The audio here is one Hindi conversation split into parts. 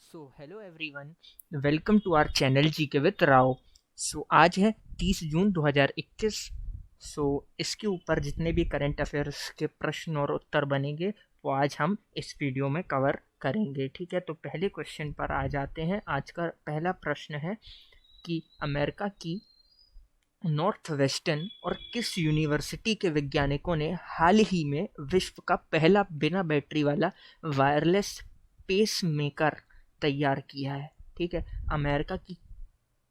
Hello everyone, welcome to our channel GK with Rao. आज है 30 जून 2021। इसके ऊपर जितने भी करंट अफेयर्स के प्रश्न और उत्तर बनेंगे वो आज हम इस वीडियो में कवर करेंगे। ठीक है, तो पहले क्वेश्चन पर आ जाते हैं। आज का पहला प्रश्न है कि अमेरिका की नॉर्थ वेस्टर्न और किस यूनिवर्सिटी के वैज्ञानिकों ने हाल ही में विश्व का पहला बिना बैटरी वाला वायरलेस पेस मेकर तैयार किया है। ठीक है, अमेरिका की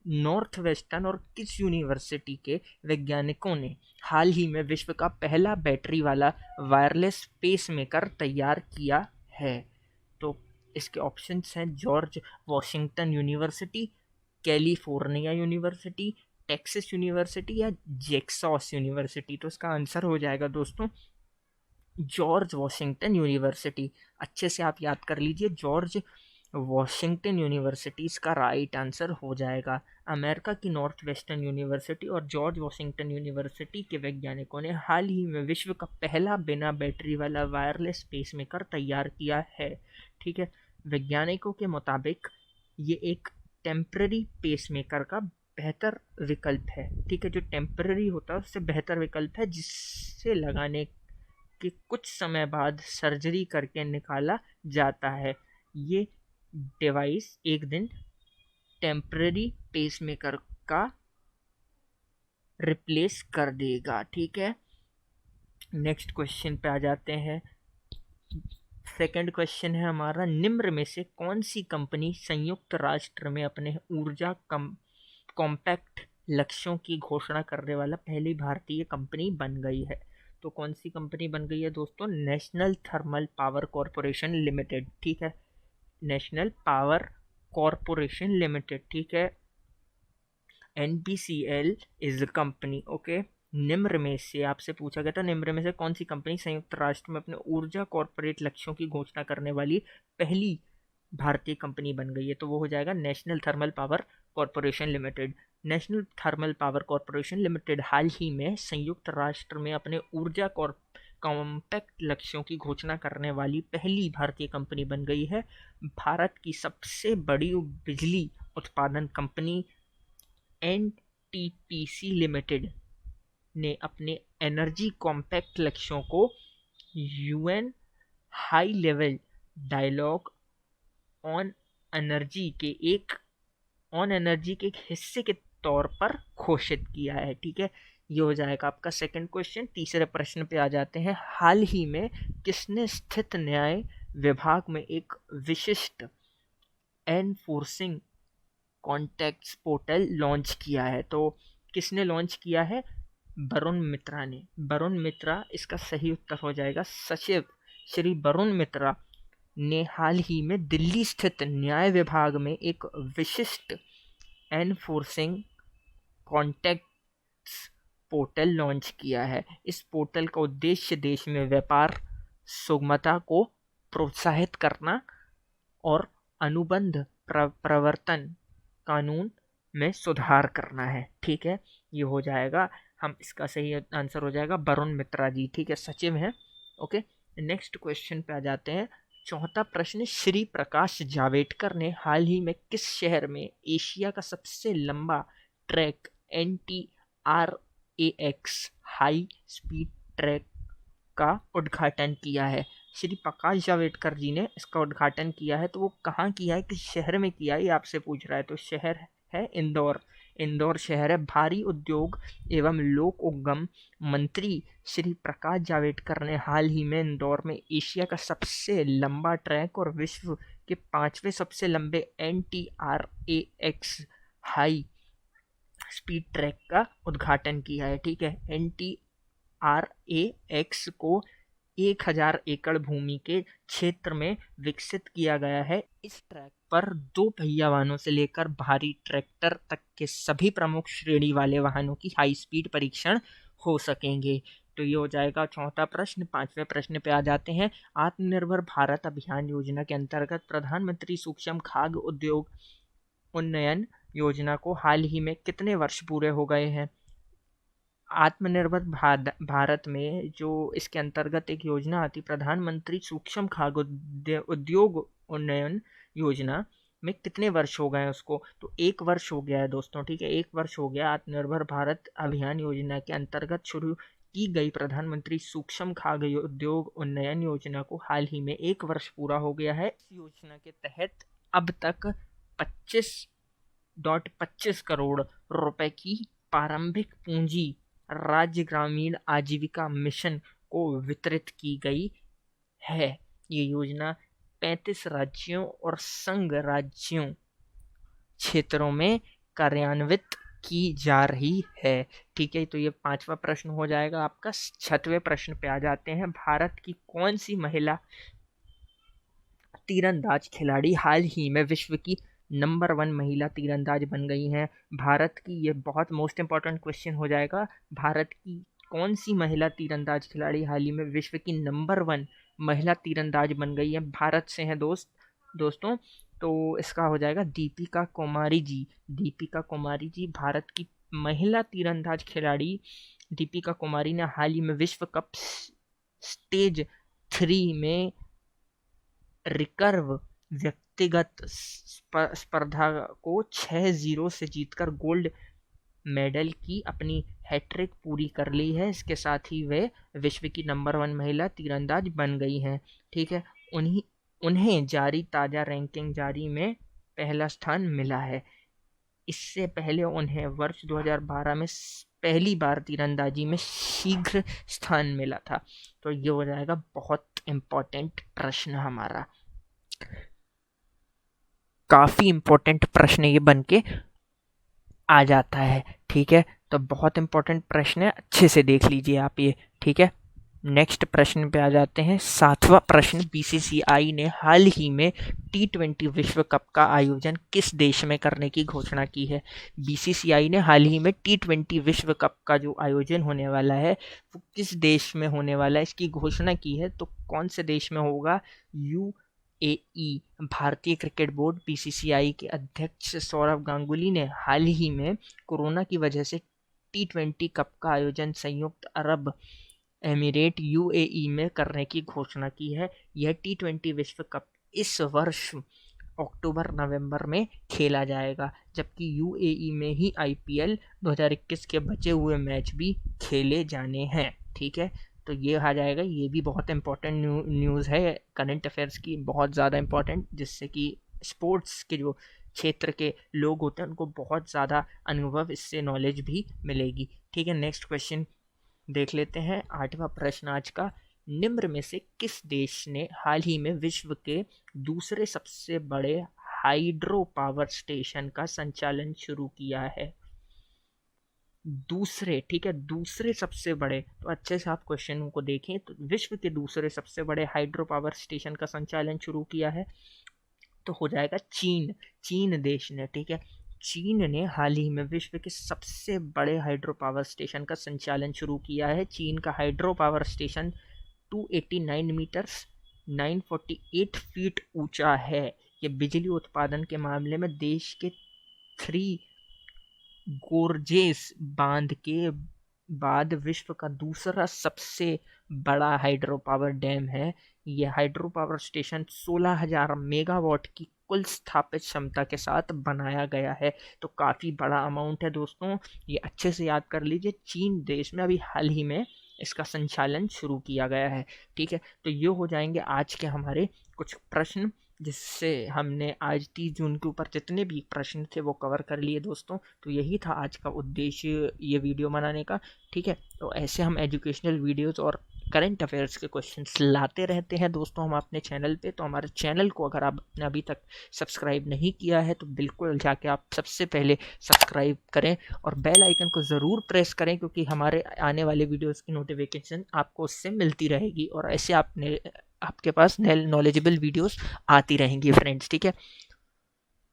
नॉर्थ वेस्टर्न और किस यूनिवर्सिटी के वैज्ञानिकों ने हाल ही में विश्व का पहला बैटरी वाला वायरलेस पेस मेकर तैयार किया है। तो इसके ऑप्शंस हैं George Washington university, California university, Texas university या जेक्सॉस यूनिवर्सिटी। तो इसका आंसर हो जाएगा दोस्तों जॉर्ज वॉशिंगटन यूनिवर्सिटी। अच्छे से आप याद कर लीजिए, जॉर्ज वॉशिंगटन यूनिवर्सिटी इसका राइट आंसर हो जाएगा। अमेरिका की नॉर्थ वेस्टर्न यूनिवर्सिटी और जॉर्ज वॉशिंगटन यूनिवर्सिटी के वैज्ञानिकों ने हाल ही में विश्व का पहला बिना बैटरी वाला वायरलेस पेसमेकर तैयार किया है। ठीक है, वैज्ञानिकों के मुताबिक ये एक टेम्पररी पेसमेकर का बेहतर विकल्प है। ठीक है, जो टेम्पररी होता है उससे बेहतर विकल्प है, जिससे लगाने के कुछ समय बाद सर्जरी करके निकाला जाता है। ये डिवाइस एक दिन टेम्पररी पेसमेकर का रिप्लेस कर देगा। ठीक है, नेक्स्ट क्वेश्चन पे आ जाते हैं। सेकंड क्वेश्चन है हमारा, निम्न में से कौन सी कंपनी संयुक्त राष्ट्र में अपने ऊर्जा कॉम्पैक्ट लक्ष्यों की घोषणा करने वाला पहली भारतीय कंपनी बन गई है? तो कौन सी कंपनी बन गई है दोस्तों? National thermal power corporation limited. ठीक है, नेशनल पावर कॉरपोरेशन लिमिटेड। ठीक है, NPCL is the company. Okay, निम्न में से आपसे पूछा गया था, निम्न में से कौन सी कंपनी संयुक्त राष्ट्र में अपने ऊर्जा कॉर्पोरेट लक्ष्यों की घोषणा करने वाली पहली भारतीय कंपनी बन गई है? तो वो हो जाएगा national thermal power corporation limited. National thermal power corporation limited हाल ही में संयुक्त राष्ट्र में अपने ऊर्जा कॉम्पैक्ट लक्ष्यों की घोषणा करने वाली पहली भारतीय कंपनी बन गई है। भारत की सबसे बड़ी बिजली उत्पादन कंपनी NTPC लिमिटेड ने अपने एनर्जी कॉम्पैक्ट लक्ष्यों को UN high level dialogue on energy के एक हिस्से के तौर पर घोषित किया है। ठीक है, ये हो जाएगा आपका सेकंड क्वेश्चन। तीसरे प्रश्न पे आ जाते हैं। हाल ही में किसने स्थित न्याय विभाग में एक विशिष्ट एनफोर्सिंग कॉन्टैक्ट्स पोर्टल लॉन्च किया है? तो किसने लॉन्च किया है? वरुण मित्रा ने। वरुण मित्रा इसका सही उत्तर हो जाएगा। सचिव श्री वरुण मित्रा ने हाल ही में दिल्ली स्थित न्याय विभाग में एक विशिष्ट एनफोर्सिंग कॉन्टैक्ट्स पोर्टल लॉन्च किया है। इस पोर्टल का उद्देश्य देश में व्यापार सुगमता को प्रोत्साहित करना और अनुबंध प्रवर्तन कानून में सुधार करना है। ठीक है, ये हो जाएगा, हम इसका सही आंसर हो जाएगा वरुण मित्रा जी। ठीक है, सचिव हैं। ओके, नेक्स्ट क्वेश्चन पे आ जाते हैं। चौथा प्रश्न, श्री प्रकाश जावड़ेकर ने हाल ही में किस शहर में एशिया का सबसे लंबा track NTRAX high speed track का उद्घाटन किया है? श्री प्रकाश जावड़ेकर जी ने इसका उद्घाटन किया है, तो वो कहाँ किया है, किस शहर में किया है, ये आपसे पूछ रहा है। तो शहर है इंदौर। इंदौर शहर है। भारी उद्योग एवं लोक उद्यम मंत्री श्री प्रकाश जावड़ेकर ने हाल ही में इंदौर में एशिया का सबसे लंबा ट्रैक और विश्व के 5वें सबसे लंबे NTRAX हाई स्पीड ट्रैक का उद्घाटन किया है। ठीक है, NTRAX को 1000 एकड़ भूमि के क्षेत्र में विकसित किया गया है। इस ट्रैक पर 2 पहिया वाहनों से लेकर भारी ट्रैक्टर तक के सभी प्रमुख श्रेणी वाले वाहनों की हाई स्पीड परीक्षण हो सकेंगे। तो ये हो जाएगा चौथा प्रश्न। पांचवें प्रश्न पे आ जाते हैं। आत्मनिर्भर भारत अभियान योजना के अंतर्गत प्रधानमंत्री सूक्ष्म खाद्य उद्योग उन्नयन योजना को हाल ही में कितने वर्ष पूरे हो गए हैं? आत्मनिर्भर भारत में जो इसके अंतर्गत एक योजना आती, प्रधानमंत्री सूक्ष्म खाद्य उद्योग उन्नयन योजना, में कितने वर्ष हो गए हैं उसको, तो 1 वर्ष हो गया है दोस्तों, ठीक है, 1 वर्ष हो गया आत्मनिर्भर भारत अभियान योजना के अंतर्गत शुरू की गई प्रधानमंत्री सूक्ष्म खाद्य उद्योग उन्नयन योजना को हाल ही में 1 वर्ष पूरा हो गया है। इस योजना के तहत अब तक 25.25 करोड़ रुपए की प्रारंभिक पूंजी राज्य ग्रामीण आजीविका मिशन को वितरित की गई है। ये योजना 35 राज्यों और संघ राज्यों क्षेत्रों में कार्यान्वित की जा रही है, ठीक है। तो ये 5वां प्रश्न हो जाएगा आपका। 6वें प्रश्न पे आ जाते हैं। भारत की कौन सी महिला तीरंदाज खिलाड़ी हाल ही में विश्व की नंबर 1 महिला तीरंदाज बन गई हैं? भारत की, ये बहुत मोस्ट इंपॉर्टेंट क्वेश्चन हो जाएगा, भारत की कौन सी महिला तीरंदाज खिलाड़ी हाल ही में विश्व की नंबर 1 महिला तीरंदाज बन गई है? भारत से हैं दोस्तों, तो इसका हो जाएगा दीपिका कुमारी जी। दीपिका कुमारी जी भारत की महिला तीरंदाज खिलाड़ी दीपिका कुमारी ने हाल ही में विश्व कप स्टेज 3 में रिकर्व व्यक्तिगत स्पर्धा को 6-0 से जीतकर गोल्ड मेडल की अपनी हैट्रिक पूरी कर ली है। इसके साथ ही वे विश्व की नंबर 1 महिला तीरंदाज बन गई हैं, ठीक है। उन्हें जारी ताज़ा रैंकिंग जारी में पहला स्थान मिला है। इससे पहले उन्हें वर्ष 2012 में पहली बार तीरंदाजी में शीघ्र स्थान मिला था। तो ये हो जाएगा बहुत इम्पोर्टेंट प्रश्न हमारा, काफ़ी इम्पोर्टेंट प्रश्न ये बन के आ जाता है, ठीक है। तो बहुत इम्पोर्टेंट प्रश्न है, अच्छे से देख लीजिए आप ये, ठीक है। नेक्स्ट प्रश्न पे आ जाते हैं। 7वां प्रश्न, बीसीसीआई ने हाल ही में T20 विश्व कप का आयोजन किस देश में करने की घोषणा की है? बीसीसीआई ने हाल ही में T20 विश्व कप का जो आयोजन होने वाला है वो किस देश में होने वाला है इसकी घोषणा की है। तो कौन से देश में होगा? UAE। भारतीय क्रिकेट बोर्ड बीसीसीआई के अध्यक्ष सौरव गांगुली ने हाल ही में कोरोना की वजह से T20 कप का आयोजन संयुक्त अरब एमिरेट UAE में करने की घोषणा की है। यह T20 विश्व कप इस वर्ष अक्टूबर-नवंबर में खेला जाएगा, जबकि UAE में ही IPL 2021 के बचे हुए मैच भी खेले जाने हैं, ठीक है। तो ये आ जाएगा, ये भी बहुत इंपॉर्टेंट न्यूज़ है, करंट अफेयर्स की बहुत ज़्यादा इंपॉर्टेंट, जिससे कि स्पोर्ट्स के जो क्षेत्र के लोग होते हैं उनको बहुत ज़्यादा अनुभव, इससे नॉलेज भी मिलेगी, ठीक है। नेक्स्ट क्वेश्चन देख लेते हैं। 8वां प्रश्न आज का, निम्न में से किस देश ने हाल ही में विश्व के दूसरे सबसे बड़े हाइड्रो पावर स्टेशन का संचालन शुरू किया है? दूसरे, ठीक है, दूसरे सबसे बड़े, तो अच्छे से आप क्वेश्चन को देखें। तो विश्व के दूसरे सबसे बड़े हाइड्रो पावर स्टेशन का संचालन शुरू किया है तो हो जाएगा चीन देश ने, ठीक है। चीन ने हाल ही में विश्व के सबसे बड़े हाइड्रो पावर स्टेशन का संचालन शुरू किया है। चीन का hydro power station 289 metres 948 feet ऊंचा है। ये बिजली उत्पादन के मामले में देश के 3 गोर्जेस बांध के बाद विश्व का दूसरा सबसे बड़ा हाइड्रो पावर डैम है। यह हाइड्रो पावर स्टेशन 16,000 मेगावाट की कुल स्थापित क्षमता के साथ बनाया गया है। तो काफ़ी बड़ा अमाउंट है दोस्तों, ये अच्छे से याद कर लीजिए। चीन देश में अभी हाल ही में इसका संचालन शुरू किया गया है, ठीक है। तो ये हो जाएंगे आज के हमारे कुछ प्रश्न, जिससे हमने आज 30 जून के ऊपर जितने भी प्रश्न थे वो कवर कर लिए दोस्तों। तो यही था आज का उद्देश्य ये वीडियो बनाने का, ठीक है। तो ऐसे हम एजुकेशनल वीडियोस और करंट अफेयर्स के क्वेश्चंस लाते रहते हैं दोस्तों हम अपने चैनल पे। तो हमारे चैनल को अगर आपने अभी तक सब्सक्राइब नहीं किया है तो बिल्कुल जाके आप सबसे पहले सब्सक्राइब करें और बेल आइकन को ज़रूर प्रेस करें, क्योंकि हमारे आने वाले वीडियोस की नोटिफिकेशन आपको उससे मिलती रहेगी और ऐसे आपके पास नॉलेजेबल वीडियोस आती रहेंगी फ्रेंड्स, ठीक है।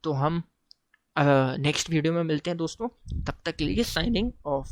तो हम नेक्स्ट वीडियो में मिलते हैं दोस्तों, तब तक के लिए साइनिंग ऑफ।